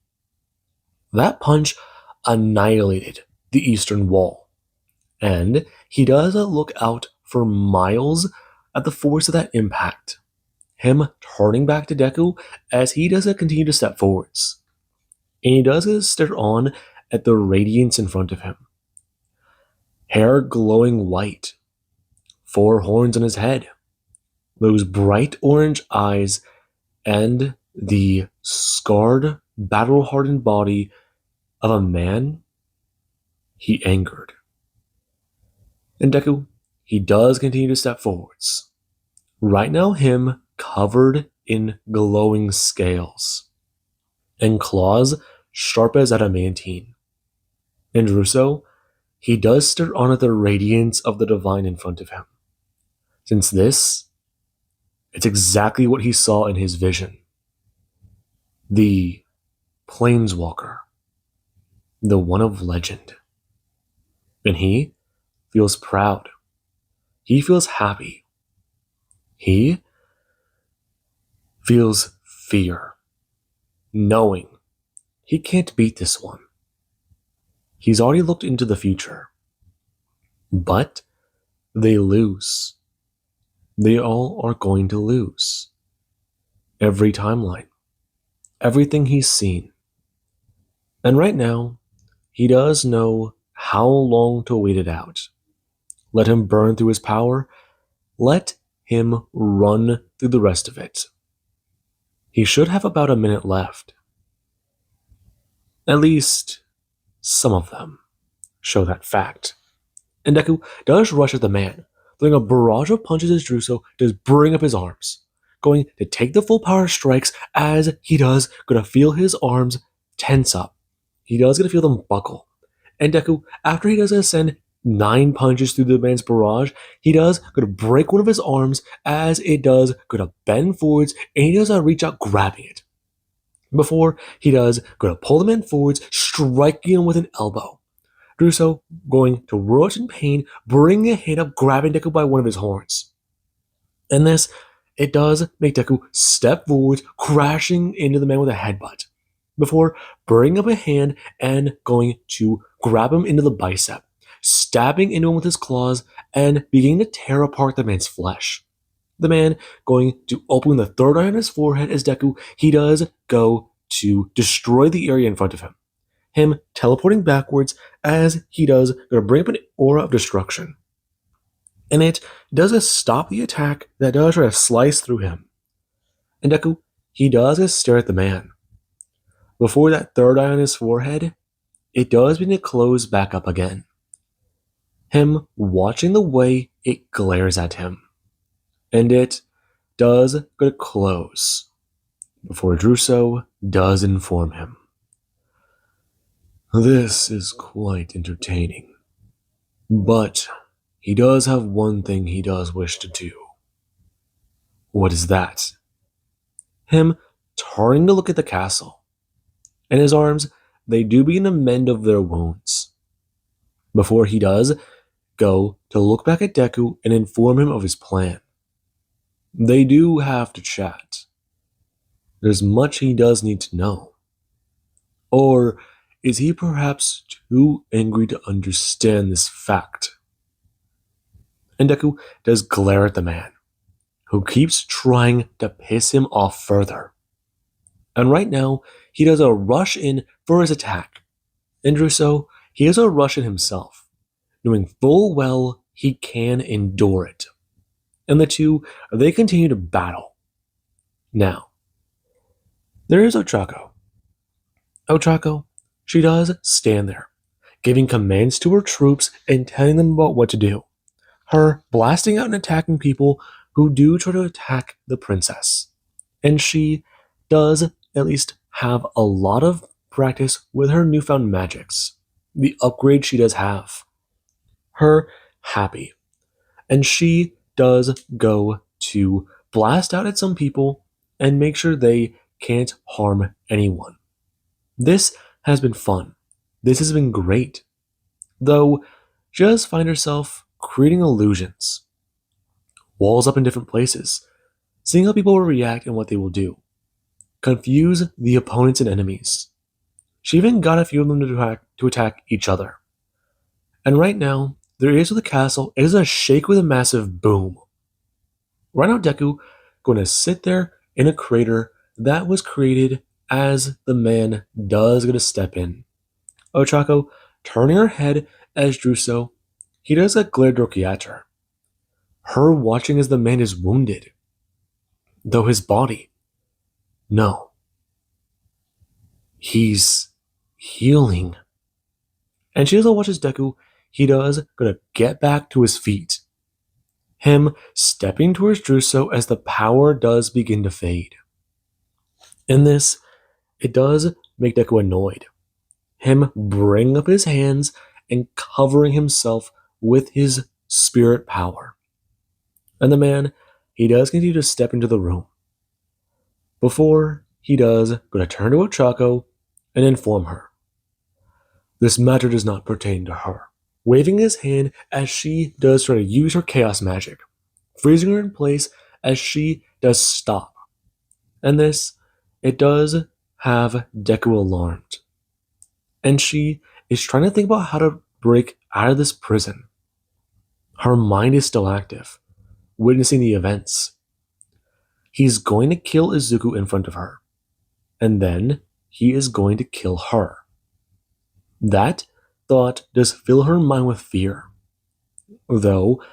That punch annihilated the eastern wall, and he does look out for miles at the force of that impact. Him turning back to Deku as he does continue to step forwards. And he does stare on at the radiance in front of him. Hair glowing white, 4 horns on his head, those bright orange eyes, and the scarred, battle-hardened body of a man he angered. And Deku, he does continue to step forwards. Right now, him covered in glowing scales, and claws sharp as adamantine. And Druso, he does stare on at the radiance of the divine in front of him. Since this, it's exactly what he saw in his vision. The Planeswalker, the one of legend. And he feels proud. He feels happy. He feels fear, knowing he can't beat this one. He's already looked into the future. But they lose. They all are going to lose. Every timeline. Everything he's seen. And right now, he does know how long to wait it out. Let him burn through his power. Let him run through the rest of it. He should have about a minute left. At least, some of them show that fact. And Deku does rush at the man, throwing a barrage of punches as Druso does bring up his arms, going to take the full power strikes as he does going to feel his arms tense up. He does going to feel them buckle. And Deku, after he does send 9 punches through the man's barrage, he does going to break one of his arms as it does going to bend forwards, and he does reach out grabbing it. Before he does going to pull the man forwards, striking him with an elbow. Druso going to roar out in pain, bringing a hand up, grabbing Deku by one of his horns. And this, it does make Deku step forwards, crashing into the man with a headbutt, before bringing up a hand and going to grab him into the bicep, stabbing into him with his claws, and beginning to tear apart the man's flesh. The man going to open the third eye on his forehead as Deku, he does go to destroy the area in front of him. him teleporting backwards as he does gonna bring up an aura of destruction. And it does stop the attack that does try to slice through him. And Deku, he does stare at the man. Before that third eye on his forehead, it does begin to close back up again. Him watching the way it glares at him. And it does go to close before Druso does inform him. This is quite entertaining. But he does have one thing he does wish to do. What is that? Him turning to look at the castle. And his arms, they do begin to mend of their wounds. Before he does go to look back at Deku and inform him of his plan. They do have to chat. There's much he does need to know. Or is he perhaps too angry to understand this fact? And Deku does glare at the man, who keeps trying to piss him off further. And right now, he does a rush in for his attack. And Druso, he does a rush in himself, knowing full well he can endure it. And the two, they continue to battle. Now, there is Ochako. Ochako, she does stand there, giving commands to her troops and telling them about what to do. Her blasting out and attacking people who do try to attack the princess. And she does at least have a lot of practice with her newfound magics. The upgrade she does have. Her happy. And she does go to blast out at some people and make sure they can't harm anyone. This has been fun. This has been great. Though she does find herself creating illusions. Walls up in different places. Seeing how people will react and what they will do. Confuse the opponents and enemies. She even got a few of them to attack each other. And right now, there is with the castle, it is a shake with a massive boom. Right now, Deku going to sit there in a crater that was created as the man does going to step in. Ochako turning her head as Druso, he does a glare Doki at her. Her watching as the man is wounded. Though his body, no. He's healing. And she doesn't watch as Deku, he does gonna get back to his feet. Him stepping towards Druso as the power does begin to fade. In this, it does make Deku annoyed. Him bringing up his hands and covering himself with his spirit power. And the man, he does continue to step into the room. Before he does go to turn to Ochako and inform her. This matter does not pertain to her. Waving his hand as she does try to use her chaos magic, freezing her in place as she does stop. And this, it does have Deku alarmed. And she is trying to think about how to break out of this prison. Her mind is still active, witnessing the events. He's going to kill Izuku in front of her. And then he is going to kill her. That thought does fill her mind with fear. Though,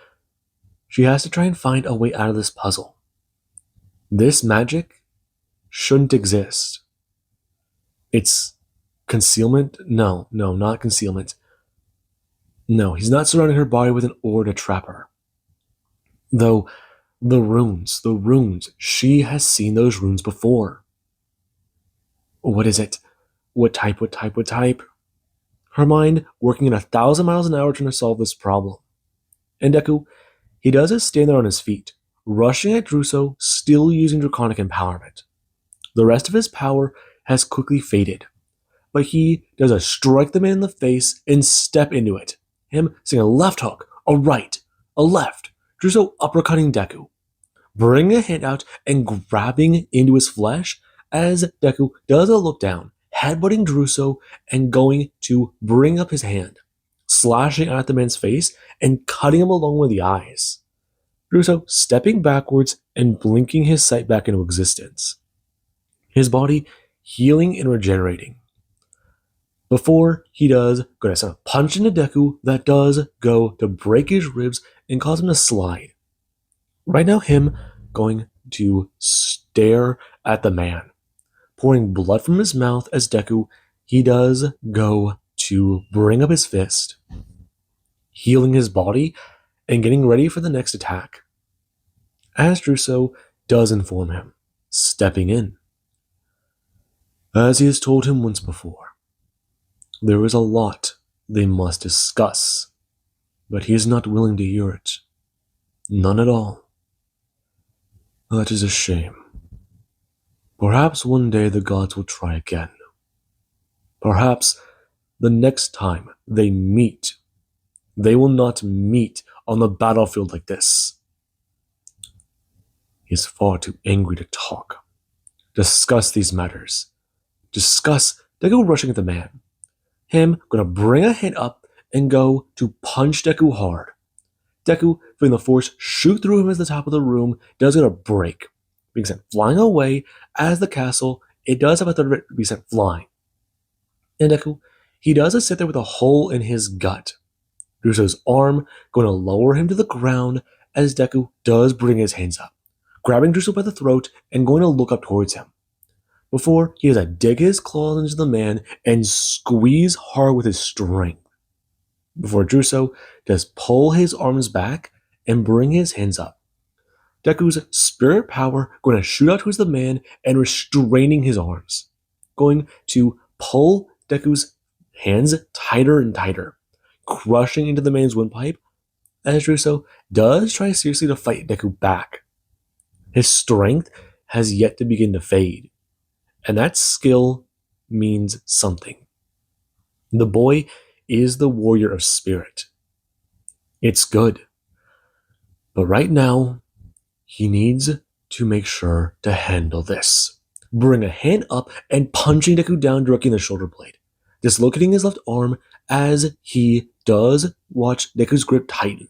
she has to try and find a way out of this puzzle. This magic shouldn't exist. It's concealment? No, not concealment. No, he's not surrounding her body with an ore to trap her. Though, the runes, she has seen those runes before. What is it? What type? Her mind working at 1,000 miles an hour trying to solve this problem. And Deku, he does stand there on his feet, rushing at Druso, still using draconic empowerment. The rest of his power has quickly faded, but he does a strike the man in the face and step into it. Him seeing a left hook, a right, a left, Druso uppercutting Deku, bringing a hand out and grabbing into his flesh as Deku does a look down, headbutting Druso and going to bring up his hand, slashing out at the man's face and cutting him along with the eyes. Druso stepping backwards and blinking his sight back into existence. His body healing and regenerating. Before he does, gonna send a punch into Deku that does go to break his ribs and cause him to slide. Right now, him going to stare at the man, pouring blood from his mouth as Deku, he does go to bring up his fist, healing his body and getting ready for the next attack. As Druso does inform him, stepping in. As he has told him once before, there is a lot they must discuss, but he is not willing to hear it. None at all. That is a shame. Perhaps one day the gods will try again. Perhaps the next time they meet, they will not meet on the battlefield like this. He is far too angry to talk. Discuss these matters. Discuss Deku rushing at the man. Him gonna bring a hit up and go to punch Deku hard. Deku, feeling the force shoot through him as the top of the room, does get a break, being sent flying away as the castle, it does have a third of it be sent flying. And Deku, he does sit there with a hole in his gut. Druso's arm going to lower him to the ground as Deku does bring his hands up, grabbing Druso by the throat and going to look up towards him. Before he does dig his claws into the man and squeeze hard with his strength. Before Druso does pull his arms back and bring his hands up. Deku's spirit power going to shoot out towards the man and restraining his arms. Going to pull Deku's hands tighter and tighter, crushing into the man's windpipe as Druso does try seriously to fight Deku back. His strength has yet to begin to fade, and that skill means something. The boy is the warrior of spirit. It's good. But right now, he needs to make sure to handle this. Bring a hand up and punching Deku down directly in the shoulder blade, dislocating his left arm as he does watch Deku's grip tighten.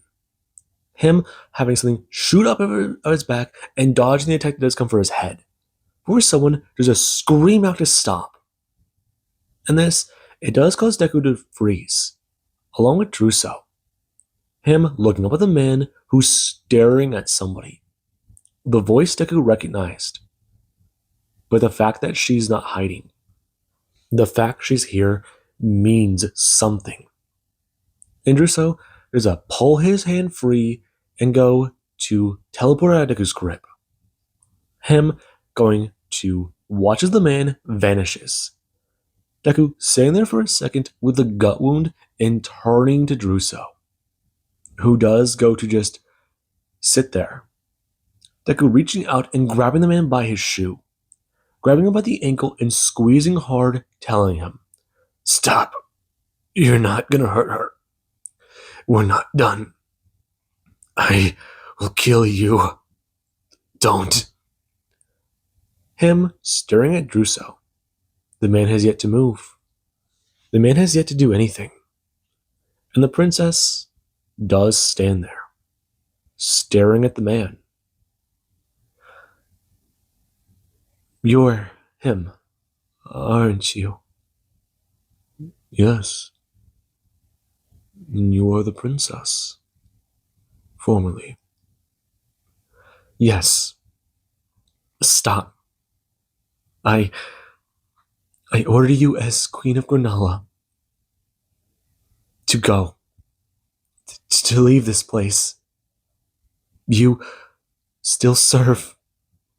Him having something shoot up over his back and dodging the attack that does come for his head. Before someone does a scream out to stop. And this, it does cause Deku to freeze, along with Druso. Him looking up at the man who's staring at somebody. The voice Deku recognized. But the fact that she's not hiding, the fact she's here means something. And Druso does a pull his hand free and go to teleport out of Deku's grip. Him going to watch as the man vanishes. Deku staying there for a second with the gut wound and turning to Druso, who does go to just sit there. Deku reaching out and grabbing the man by his shoe, grabbing him by the ankle and squeezing hard, telling him, "Stop. You're not gonna hurt her. We're not done. I will kill you. Don't." Him staring at Druso. The man has yet to move. The man has yet to do anything. And the princess does stand there, staring at the man. "You're him, aren't you?" "Yes. You are the princess. Formerly." "Yes. Stop. I order you as Queen of Granala to go, to leave this place. You still serve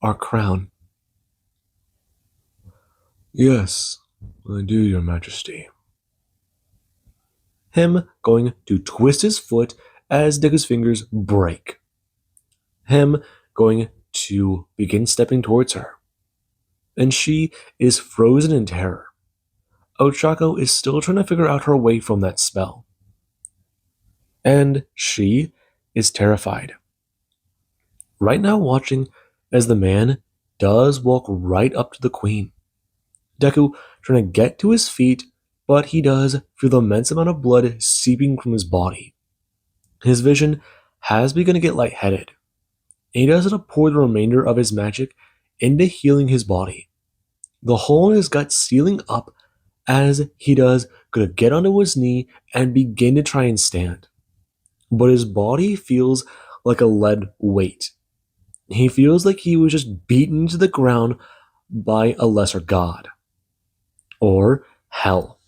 our crown." "Yes, I do, Your Majesty." Him going to twist his foot as Deku's fingers break. Him going to begin stepping towards her. And she is frozen in terror. Ochako is still trying to figure out her way from that spell. And she is terrified. Right now watching as the man does walk right up to the queen. Deku trying to get to his feet, but he does feel the immense amount of blood seeping from his body. His vision has begun to get lightheaded, and he does want to pour the remainder of his magic into healing his body. The hole in his gut sealing up as he does gonna get onto his knee and begin to try and stand. But his body feels like a lead weight. He feels like he was just beaten to the ground by a lesser god. Or hell.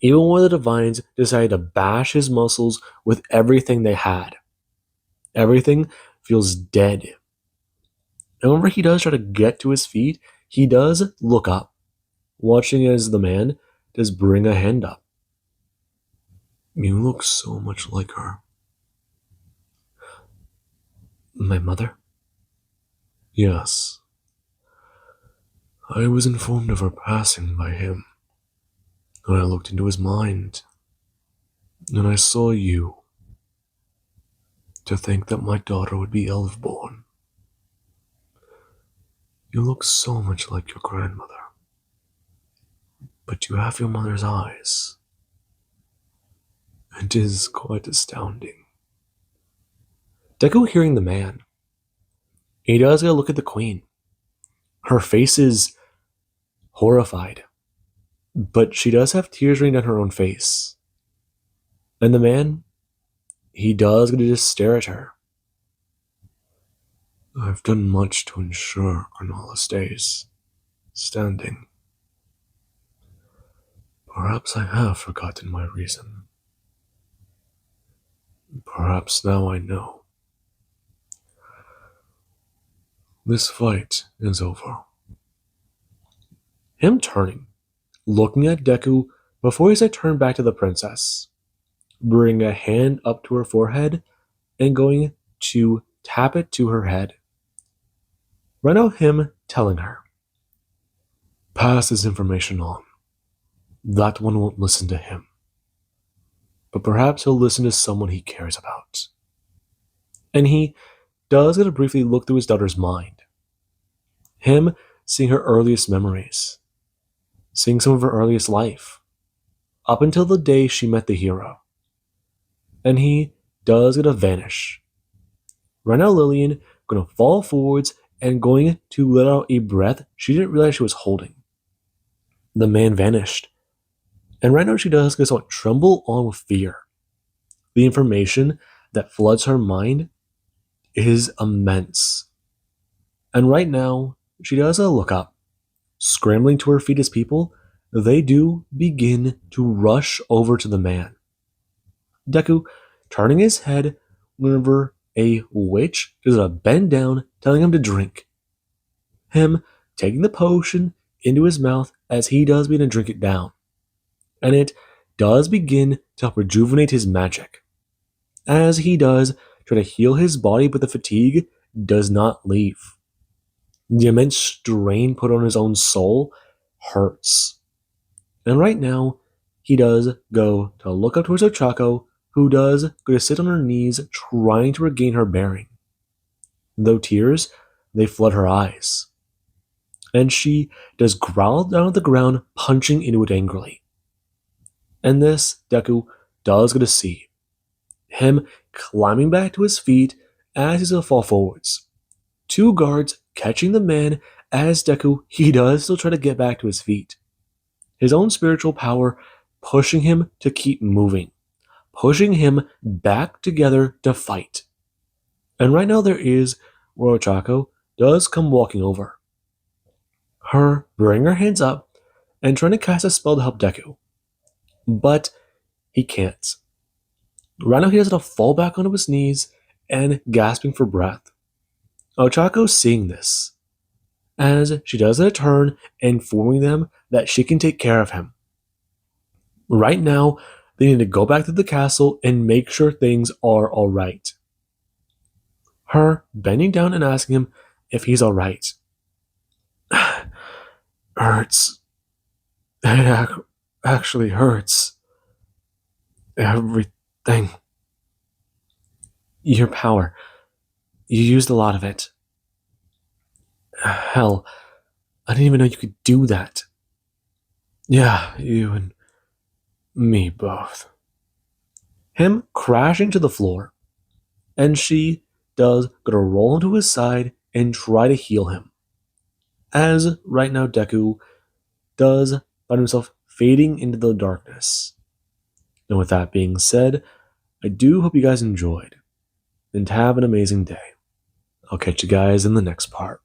Even one of the divines decided to bash his muscles with everything they had. Everything feels dead. And whenever he does try to get to his feet, he does look up, watching as the man does bring a hand up. You look so much like her. My mother? Yes. I was informed of her passing by him. And I looked into his mind, and I saw you. To think that my daughter would be elf-born. You look so much like your grandmother. But you have your mother's eyes. It is quite astounding. Deku hearing the man. He does get a look at the queen. Her face is horrified. But she does have tears running down her own face. And the man, he does get to just stare at her. I've done much to ensure Cronulla stays standing. Perhaps I have forgotten my reason. Perhaps now I know. This fight is over. Him turning, looking at Deku before he said turn back to the princess, bringing a hand up to her forehead and going to tap it to her head. Right now, him telling her, pass this information on. That one won't listen to him. But perhaps he'll listen to someone he cares about. And he does get to briefly look through his daughter's mind. Him seeing her earliest memories. Seeing some of her earliest life. Up until the day she met the hero. And he does get to vanish. Right now, Lillian going to fall forwards and going to let out a breath she didn't realize she was holding. The man vanished. And right now she does get to tremble on with fear. The information that floods her mind is immense. And right now, she does look up. Scrambling to her feet as people, they do begin to rush over to the man. Deku turning his head whenever a witch does a bend down telling him to drink. Him taking the potion into his mouth as he does begin to drink it down. And it does begin to help rejuvenate his magic. As he does try to heal his body, but the fatigue does not leave. The immense strain put on his own soul hurts. And right now, he does go to look up towards Ochako, who does go to sit on her knees trying to regain her bearing. Though tears, they flood her eyes. And she does growl down at the ground, punching into it angrily. And this, Deku does get to see. Him climbing back to his feet as he's going to fall forwards. Two guards catching the man as Deku, he does still try to get back to his feet. His own spiritual power pushing him to keep moving. Pushing him back together to fight. And right now there is where Ochako does come walking over. Her bringing her hands up and trying to cast a spell to help Deku. But he can't. Right now he has to fall back onto his knees and gasping for breath. Ochako seeing this, as she does a turn, informing them that she can take care of him. Right now, they need to go back to the castle and make sure things are alright. Her bending down and asking him if he's alright. Hurts. It actually hurts. Everything. Your power. You used a lot of it. Hell, I didn't even know you could do that. Yeah, you and me both. Him crashing to the floor, and she does go to roll onto his side and try to heal him. As right now Deku does find himself fading into the darkness. And with that being said, I do hope you guys enjoyed and have an amazing day. I'll catch you guys in the next part.